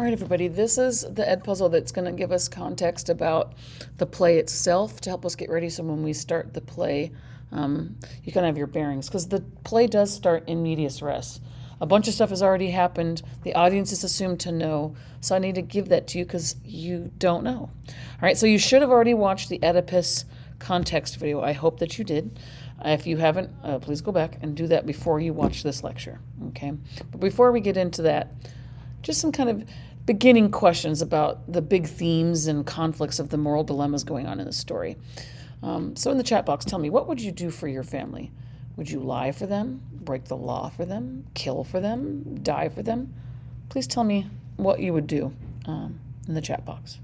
All right, everybody, this is the Ed puzzle that's going to give us context about the play itself to help us get ready so when we start the play, you can have your bearings. Because the play does start in medias res. A bunch of stuff has already happened. The audience is assumed to know. So I need to give that to you because you don't know. All right, so you should have already watched the Oedipus context video. I hope that you did. If you haven't, please go back and do that before you watch this lecture. Okay, but before we get into that, just some kind of beginning questions about the big themes and conflicts of the moral dilemmas going on in the story. So in the chat box, tell me, what would you do for your family? Would you lie for them, break the law for them, kill for them, die for them? Please tell me what you would do in the chat box.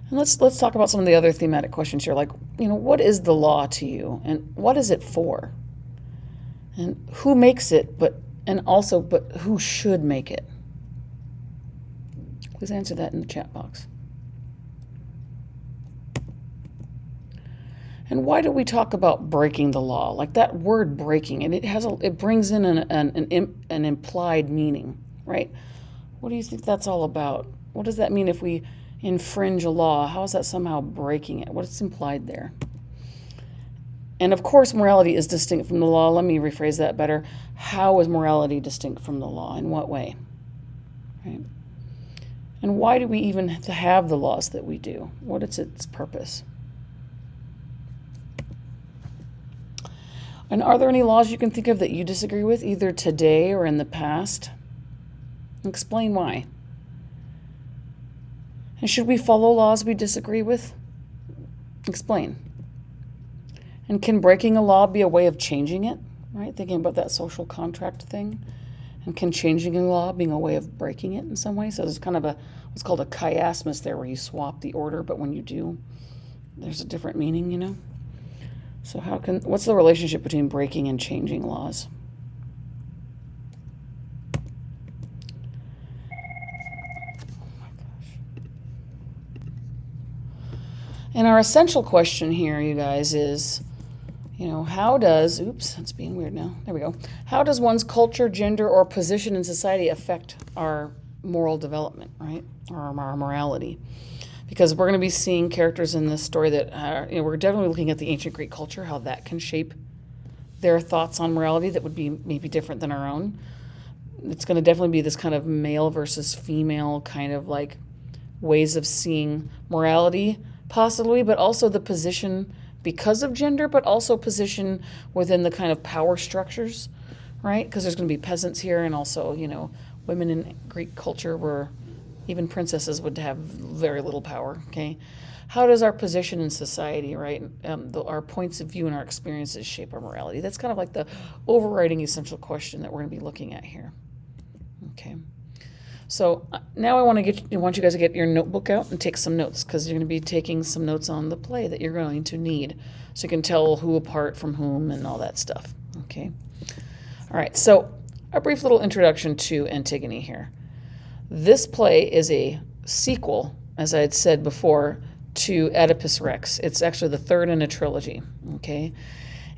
And let's talk about some of the other thematic questions here, like, what is the law to you, and what is it for? And who makes it, but who should make it? Please answer that in the chat box. And why do we talk about breaking the law? Like that word breaking, and it brings in an implied meaning, right? What do you think that's all about? What does that mean if we infringe a law? How is that somehow breaking it? What's implied there? And of course, morality is distinct from the law. Let me rephrase that better. How is morality distinct from the law? In what way? Right? And why do we even have the laws that we do? What is its purpose? And are there any laws you can think of that you disagree with, either today or in the past? Explain why. And should we follow laws we disagree with? Explain. And can breaking a law be a way of changing it? Right? Thinking about that social contract thing. And can changing a law being a way of breaking it in some way? So there's kind of what's called a chiasmus there, where you swap the order, but when you do, there's a different meaning, So what's the relationship between breaking and changing laws? And our essential question here, you guys, is, how does, oops, that's being weird now. There we go. How does one's culture, gender, or position in society affect our moral development, right? Or our morality? Because we're going to be seeing characters in this story that we're definitely looking at the ancient Greek culture, how that can shape their thoughts on morality that would be maybe different than our own. It's going to definitely be this kind of male versus female kind of like ways of seeing morality, possibly, but also the position because of gender, but also position within the kind of power structures, right? Because there's going to be peasants here, and also, women in Greek culture were, even princesses would have very little power, okay? How does our position in society, right, our points of view and our experiences shape our morality? That's kind of like the overriding essential question that we're going to be looking at here, okay? So now I want you guys to get your notebook out and take some notes, because you're going to be taking some notes on the play that you're going to need, so you can tell who apart from whom and all that stuff, okay? All right, so a brief little introduction to Antigone here. This play is a sequel, as I had said before, to Oedipus Rex. It's actually the third in a trilogy, okay?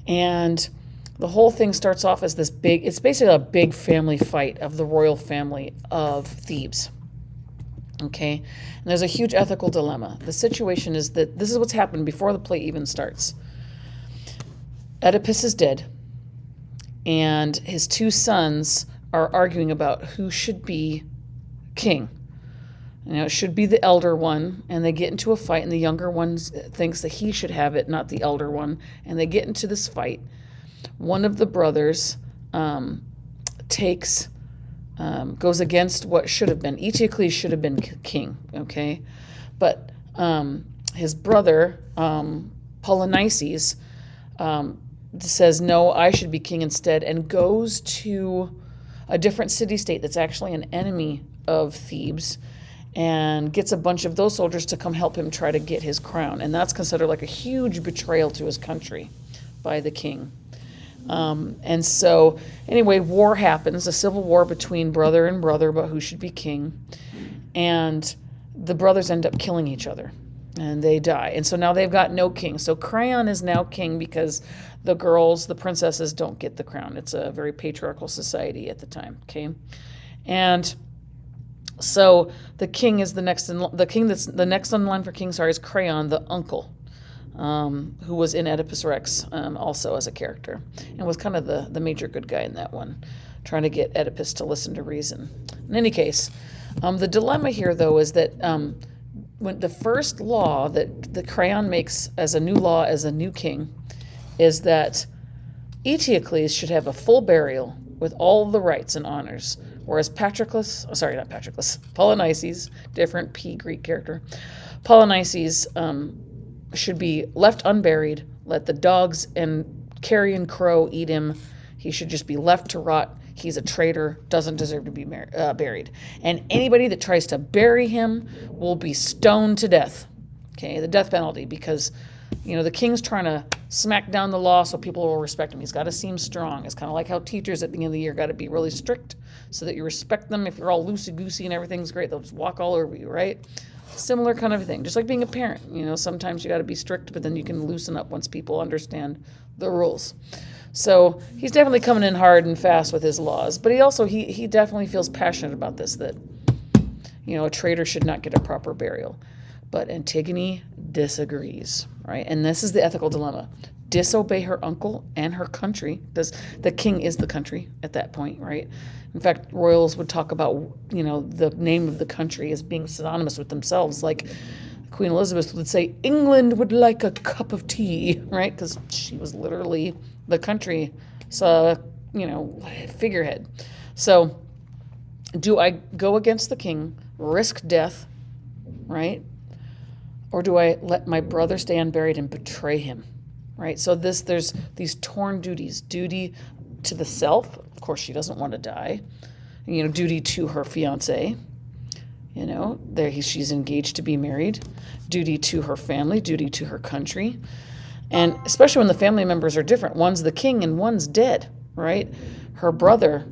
And the whole thing starts off as it's basically a big family fight of the royal family of Thebes, okay? And there's a huge ethical dilemma. The situation is that this is what's happened before the play even starts. Oedipus is dead, and his two sons are arguing about who should be king. It should be the elder one, and they get into a fight, and the younger one thinks that he should have it, not the elder one, and they get into this fight. One of the brothers goes against what should have been. Eteocles should have been king, okay? But his brother, Polynices, says, no, I should be king instead, and goes to a different city-state that's actually an enemy of Thebes, and gets a bunch of those soldiers to come help him try to get his crown. And that's considered like a huge betrayal to his country by the king. And so, anyway, war happens, a civil war between brother and brother about who should be king. And the brothers end up killing each other, and they die. And so now they've got no king. So Creon is now king because the girls, the princesses, don't get the crown. It's a very patriarchal society at the time, okay? And so the king is the next the next in line for king, is Creon, the uncle, who was in Oedipus Rex also as a character, and was kind of the major good guy in that one, trying to get Oedipus to listen to reason. In any case, the dilemma here, though, is that when the first law that the Creon makes as a new law as a new king is that Eteocles should have a full burial with all the rights and honors, whereas Polynices, different P Greek character, Polynices should be left unburied, let the dogs and carrion crow eat him. He should just be left to rot. He's a traitor, doesn't deserve to be buried. And anybody that tries to bury him will be stoned to death. Okay, the death penalty, because, the king's trying to smack down the law so people will respect him. He's got to seem strong. It's kind of like how teachers at the end of the year got to be really strict so that you respect them. If you're all loosey-goosey and everything's great, they'll just walk all over you, right? Similar kind of thing. Just like being a parent. Sometimes you got to be strict, but then you can loosen up once people understand the rules. So he's definitely coming in hard and fast with his laws, but he definitely feels passionate about this, that, a traitor should not get a proper burial. But Antigone disagrees, right? And this is the ethical dilemma. Disobey her uncle and her country, because the king is the country at that point, right? In fact, royals would talk about, the name of the country as being synonymous with themselves. Like Queen Elizabeth would say, England would like a cup of tea, right? Because she was literally the country, figurehead. So do I go against the king, risk death, right? Or do I let my brother stay unburied and betray him, right? So there's these torn duties. Duty to the self. Of course, she doesn't want to die. Duty to her fiancé. She's engaged to be married. Duty to her family. Duty to her country. And especially when the family members are different. One's the king and one's dead, right? Her brother,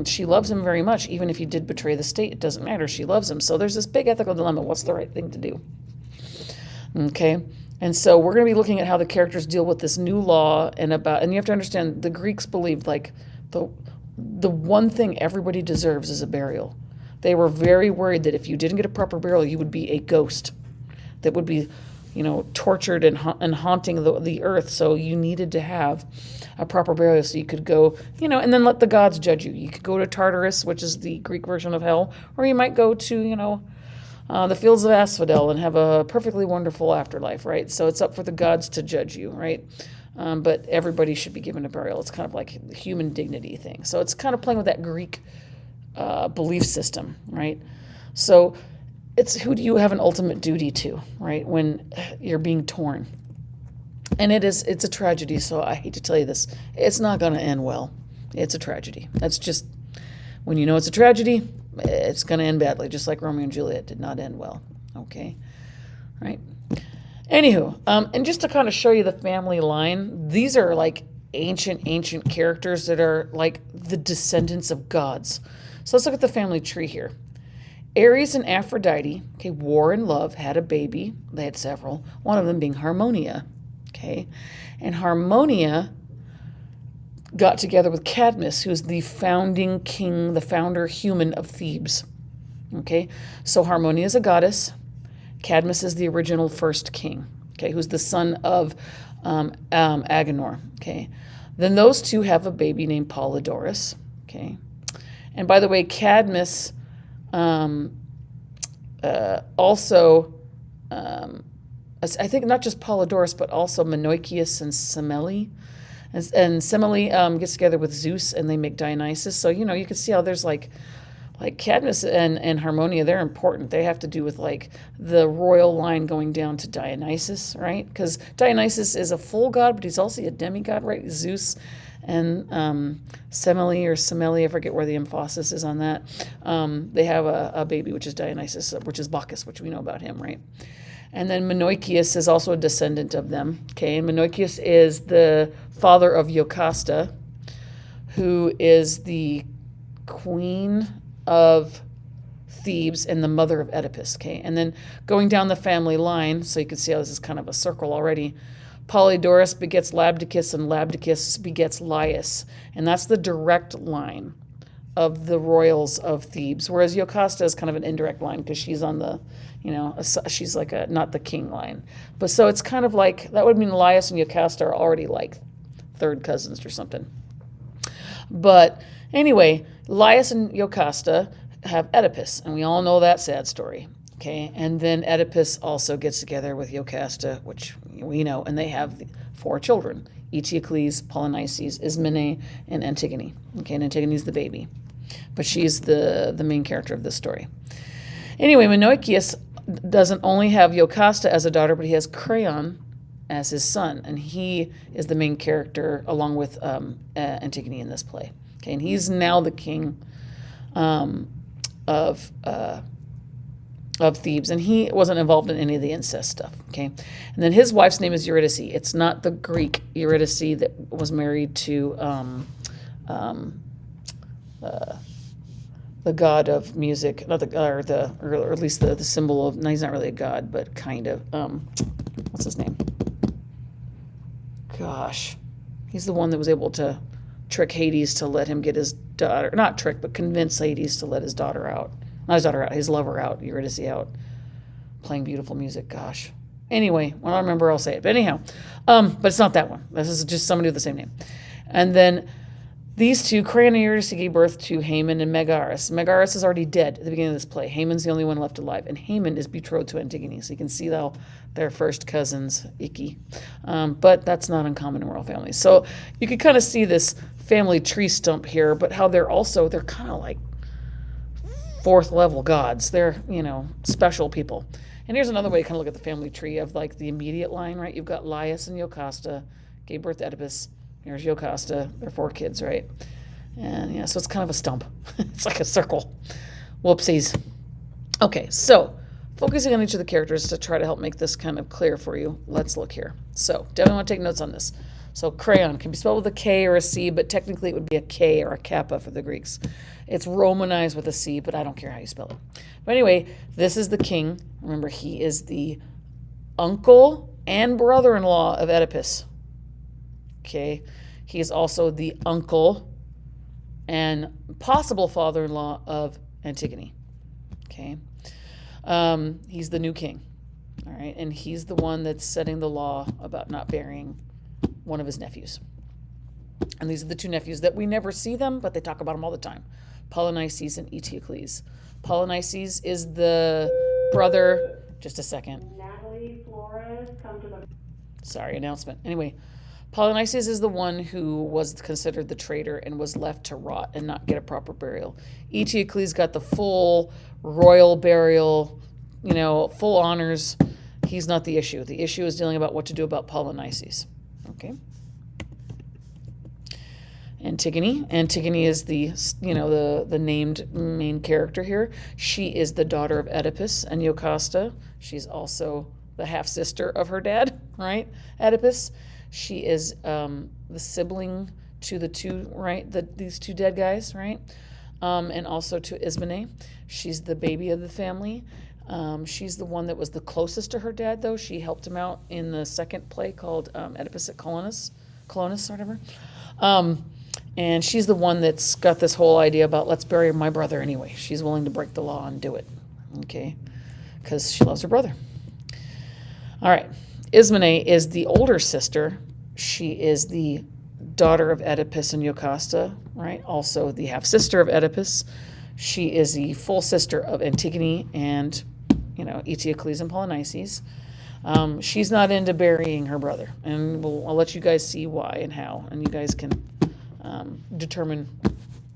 she loves him very much. Even if he did betray the state, it doesn't matter. She loves him. So there's this big ethical dilemma. What's the right thing to do? Okay. And so we're going to be looking at how the characters deal with this new law and you have to understand the Greeks believed the one thing everybody deserves is a burial. They were very worried that if you didn't get a proper burial, you would be a ghost that would be, tortured and haunting the earth. So you needed to have a proper burial so you could go, and then let the gods judge you. You could go to Tartarus, which is the Greek version of hell, or you might go to, the fields of asphodel and have a perfectly wonderful afterlife, right? So it's up for the gods to judge you, right? But everybody should be given a burial. It's kind of like the human dignity thing. So it's kind of playing with that Greek belief system, right? So it's who do you have an ultimate duty to, right, when you're being torn? And it's a tragedy, so I hate to tell you this. It's not going to end well. It's a tragedy. That's just, when you know it's a tragedy, it's going to end badly, just like Romeo and Juliet did not end well, okay? Right? Anywho, and just to kind of show you the family line, these are like ancient characters that are like the descendants of gods. So let's look at the family tree here. Ares and Aphrodite, okay, war and love, had a baby. They had several, one of them being Harmonia, okay? And Harmonia got together with Cadmus, who's the founding king, the founder human of Thebes, okay? So Harmonia is a goddess. Cadmus is the original first king, okay, who's the son of Agenor, okay? Then those two have a baby named Polydorus, okay? And by the way, Cadmus also, I think not just Polydorus, but also Menoikeus and Semele. And Semele gets together with Zeus and they make Dionysus. So, you can see how there's like Cadmus and Harmonia, they're important. They have to do with like the royal line going down to Dionysus, right? Because Dionysus is a full god, but he's also a demigod, right? Zeus and Semele, I forget where the emphasis is on that. They have a baby, which is Dionysus, which is Bacchus, which we know about him, right? And then Menoikeus is also a descendant of them, okay? And Menoikeus is the father of Jocasta, who is the queen of Thebes and the mother of Oedipus. Okay, and then going down the family line, so you can see how this is kind of a circle already. Polydorus begets Labdacus, and Labdacus begets Laius, and that's the direct line of the royals of Thebes. Whereas Jocasta is kind of an indirect line because she's on the, she's like not the king line. But so it's kind of like, that would mean Laius and Jocasta are already like third cousins or something. But anyway, Laius and Jocasta have Oedipus, and we all know that sad story. Okay, and then Oedipus also gets together with Jocasta, which we know, and they have 4 children: Eteocles, Polynices, Ismene, and Antigone. Okay, and Antigone's the baby, but she's the main character of this story. Anyway, Menoikeus doesn't only have Jocasta as a daughter, but he has Creon as his son, and he is the main character along with Antigone in this play. Okay, and he's now the king of Thebes, and he wasn't involved in any of the incest stuff. Okay, and then his wife's name is Eurydice. It's not the Greek Eurydice that was married to the god of music, not the or at least the symbol of. No, he's not really a god, but kind of. What's his name? Gosh, he's the one that was able to trick Hades to let him get his daughter. Not trick, but convince Hades to let his daughter out. Not his daughter out, his lover out, Eurydice out, playing beautiful music. Gosh. Anyway, when I remember, I'll say it. But anyhow, but it's not that one. This is just somebody with the same name. And then these two, Creon and Eurydice, gave birth to Haman and Megaris. Megaris is already dead at the beginning of this play. Haman's the only one left alive, and Haman is betrothed to Antigone. So you can see how they're first cousins, icky. But that's not uncommon in royal families. So you can kind of see this family tree stump here, but how they're kind of like 4th level gods. They're, special people. And here's another way to kind of look at the family tree of like the immediate line, right? You've got Laius and Jocasta, gave birth to Oedipus. Here's Jocasta, they're 4 kids, right? And yeah, so it's kind of a stump. It's like a circle. Whoopsies. Okay, so focusing on each of the characters to try to help make this kind of clear for you, let's look here. So definitely want to take notes on this. So Creon can be spelled with a K or a C, but technically it would be a K or a kappa for the Greeks. It's Romanized with a C, but I don't care how you spell it. But anyway, this is the king. Remember, he is the uncle and brother-in-law of Oedipus. Okay, he is also the uncle and possible father-in-law of Antigone. Okay, he's the new king. All right, and he's the one that's setting the law about not burying one of his nephews. And these are the 2 nephews that we never see them, but they talk about them all the time: Polynices and Eteocles. Polynices is the brother. Just a second. Natalie Flores, come to the. Sorry, announcement. Anyway, Polynices is the one who was considered the traitor and was left to rot and not get a proper burial. Eteocles got the full royal burial, full honors. He's not the issue. The issue is dealing about what to do about Polynices. Okay. Antigone. Antigone is the named main character here. She is the daughter of Oedipus and Jocasta. She's also the half-sister of her dad, right? Oedipus. She is the sibling to the 2, right? These 2 dead guys, right? And also to Ismene. She's the baby of the family. She's the one that was the closest to her dad, though. She helped him out in the second play called Oedipus at Colonus, or whatever. And she's the one that's got this whole idea about, let's bury my brother anyway. She's willing to break the law and do it, okay? Because she loves her brother. All right. Ismene is the older sister. She is the daughter of Oedipus and Jocasta, right? Also the half-sister of Oedipus. She is the full sister of Antigone and, Eteocles and Polynices. She's not into burying her brother, and I'll let you guys see why and how, and you guys can determine,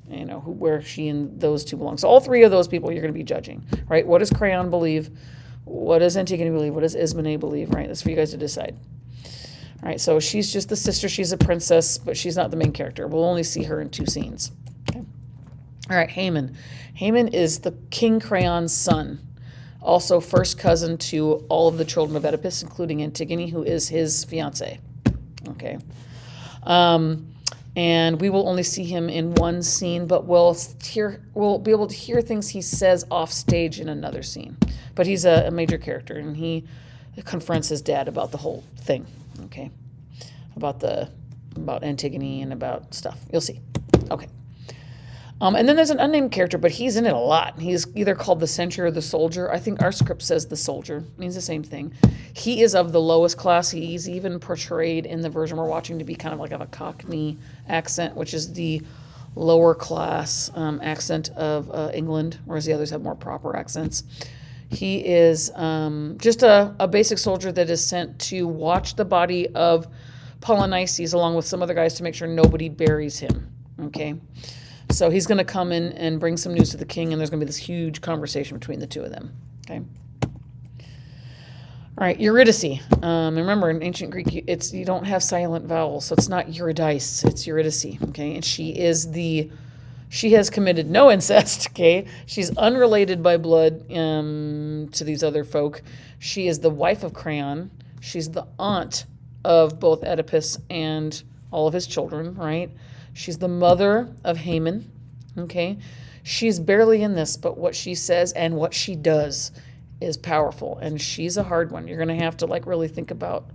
where she and those 2 belong. So all 3 of those people you're going to be judging, right? What does Creon believe? What does Antigone believe? What does Ismene believe, right? That's for you guys to decide. All right, so she's just the sister. She's a princess, but she's not the main character. We'll only see her in 2 scenes. Okay. All right, Haman. Haman is the King Creon's son, also first cousin to all of the children of Oedipus, including Antigone, who is his fiancée. Okay. and we will only see him in one scene, but we'll be able to hear things he says off stage in another scene. But he's a major character, and he confronts his dad about the whole thing, okay? About Antigone and about stuff. You'll see. Okay. And then there's an unnamed character, but he's in it a lot. He's either called the sentry or the soldier. I think our script says the soldier. Means the same thing. He is of the lowest class. He's even portrayed in the version we're watching to be kind of like a Cockney accent, which is the lower class accent of England, whereas the others have more proper accents. He is just a basic soldier that is sent to watch the body of Polynices along with some other guys to make sure nobody buries him, okay? So he's going to come in and bring some news to the king, and there's going to be this huge conversation between the two of them. Okay. All right, Eurydice. Remember, in ancient Greek, you don't have silent vowels, so it's not Eurydice, it's Eurydice. Okay, and she has committed no incest. Okay, she's unrelated by blood to these other folk. She is the wife of Creon. She's the aunt of both Oedipus and all of his children. Right. She's the mother of Haman, okay? She's barely in this, but what she says and what she does is powerful, and she's a hard one. You're going to have to, really think about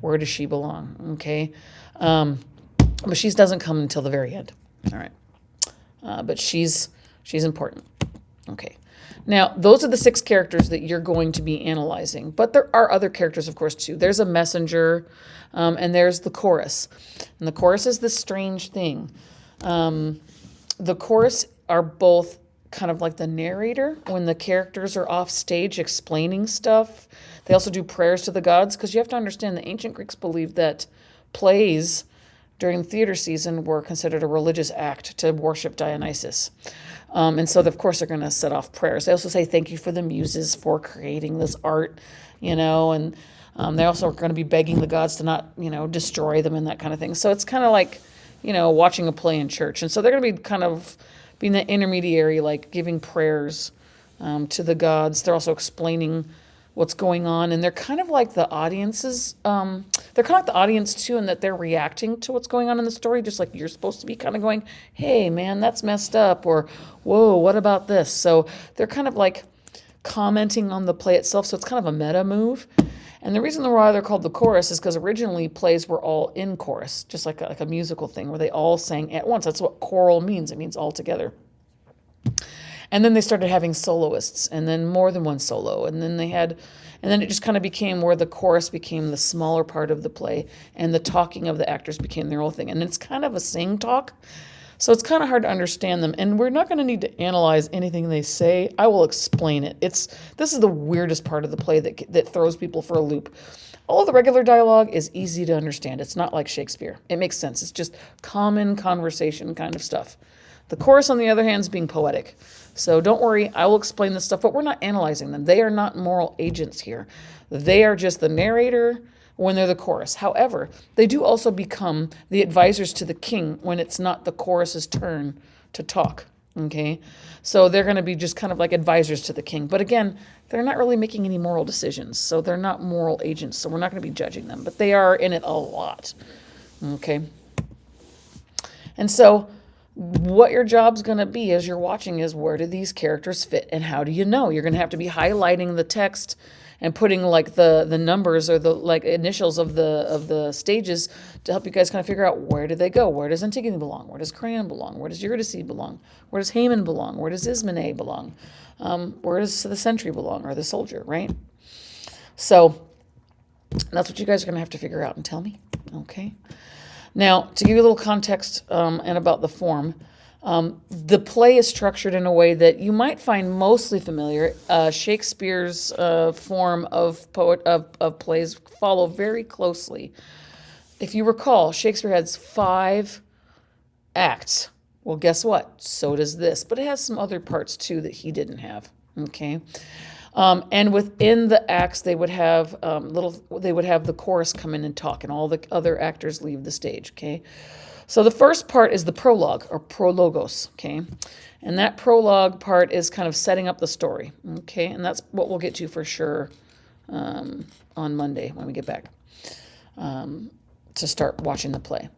where does she belong, okay? But she doesn't come until the very end, all right? But she's important, okay? Now, those are the 6 characters that you're going to be analyzing, but there are other characters, of course, too. There's a messenger, and there's the chorus. And the chorus is this strange thing. The chorus are both kind of like the narrator when the characters are off stage explaining stuff. They also do prayers to the gods, because you have to understand the ancient Greeks believed that plays during theater season were considered a religious act to worship Dionysus. And so, of course, they're going to set off prayers. They also say thank you for the muses for creating this art, and they also are going to be begging the gods to not, destroy them and that kind of thing. So it's kind of like, watching a play in church. And so they're going to be kind of being the intermediary, like giving prayers to the gods. They're also explaining what's going on, and they're kind of like the audiences. They're kind of like the audience too, in that they're reacting to what's going on in the story, just like you're supposed to be kind of going, hey man, that's messed up, or whoa, what about this? So they're kind of like commenting on the play itself, so it's kind of a meta move. And the reason why they're called the chorus is because originally plays were all in chorus, just like a musical thing where they all sang at once. That's what choral means. It means all together. And then they started having soloists, and then more than one solo. And then it just kind of became where the chorus became the smaller part of the play, and the talking of the actors became their whole thing. And it's kind of a sing talk, so it's kind of hard to understand them. And we're not going to need to analyze anything they say. I will explain it. This is the weirdest part of the play that throws people for a loop. All the regular dialogue is easy to understand. It's not like Shakespeare. It makes sense. It's just common conversation kind of stuff. The chorus, on the other hand, is being poetic. So don't worry, I will explain this stuff, but we're not analyzing them. They are not moral agents here. They are just the narrator when they're the chorus. However, they do also become the advisors to the king when it's not the chorus's turn to talk, okay? So they're going to be just kind of like advisors to the king. But again, they're not really making any moral decisions, so they're not moral agents, so we're not going to be judging them. But they are in it a lot, okay? And so what your job's going to be as you're watching is, where do these characters fit, and how do you know? You're going to have to be highlighting the text and putting like the numbers or the like initials of the stages to help you guys kind of figure out, where do they go? Where does Antigone belong? Where does Creon belong? Where does Eurydice belong? Where does Haman belong? Where does Ismene belong? Where does the sentry belong, or the soldier, right? So that's what you guys are going to have to figure out and tell me, okay? Now, to give you a little context and about the form, the play is structured in a way that you might find mostly familiar. Shakespeare's form of plays follow very closely. If you recall, Shakespeare has 5 acts. Well, guess what? So does this, but it has some other parts too that he didn't have. Okay. And within the acts, they would have the chorus come in and talk, and all the other actors leave the stage, okay? So the first part is the prologue, or prologos, okay? And that prologue part is kind of setting up the story, okay? And that's what we'll get to for sure on Monday when we get back to start watching the play.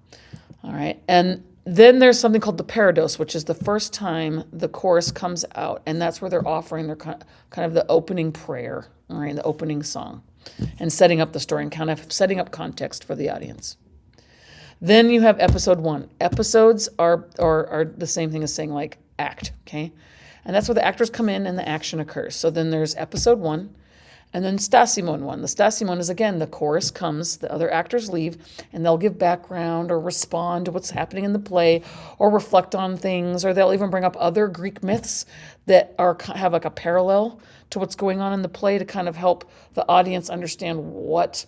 All right. And then there's something called the parados, which is the first time the chorus comes out. And that's where they're offering their kind of the opening prayer, all right, the opening song, and setting up the story and kind of setting up context for the audience. Then you have episode 1. Episodes are the same thing as saying like act, okay? And that's where the actors come in and the action occurs. So then there's episode 1. And then Stasimon 1. The Stasimon is, again, the chorus comes, the other actors leave, and they'll give background or respond to what's happening in the play or reflect on things, or they'll even bring up other Greek myths that have like a parallel to what's going on in the play to kind of help the audience understand what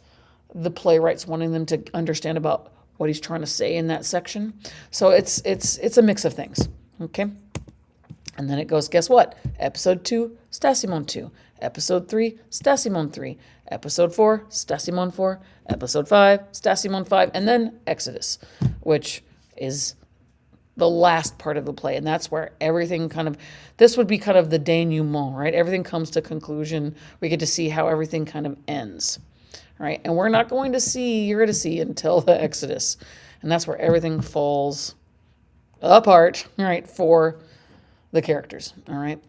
the playwright's wanting them to understand about what he's trying to say in that section. So it's a mix of things, okay? And then it goes, guess what? Episode 2, Stasimon 2. Episode 3, Stasimon 3. Episode 4, Stasimon 4. Episode 5, Stasimon 5. And then Exodus, which is the last part of the play. And that's where everything this would be kind of the denouement, right? Everything comes to conclusion. We get to see how everything kind of ends, right? And we're not going to see Eurydice until the Exodus. And that's where everything falls apart, right, for the characters, all right?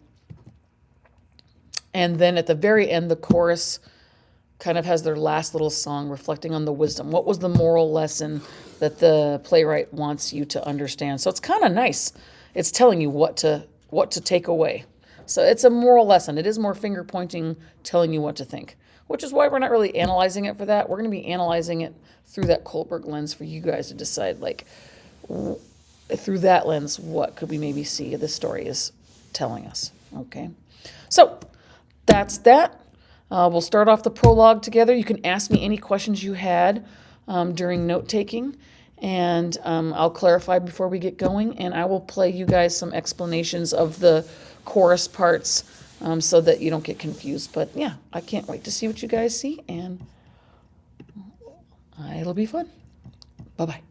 And then at the very end, the chorus kind of has their last little song reflecting on the wisdom. What was the moral lesson that the playwright wants you to understand? So it's kind of nice. It's telling you what to take away. So it's a moral lesson. It is more finger pointing, telling you what to think, which is why we're not really analyzing it for that. We're going to be analyzing it through that Kohlberg lens for you guys to decide, like, through that lens, what could we maybe see this story is telling us, okay? So that's that. We'll start off the prologue together. You can ask me any questions you had during note-taking, and I'll clarify before we get going, and I will play you guys some explanations of the chorus parts so that you don't get confused. But yeah, I can't wait to see what you guys see, and it'll be fun. Bye-bye.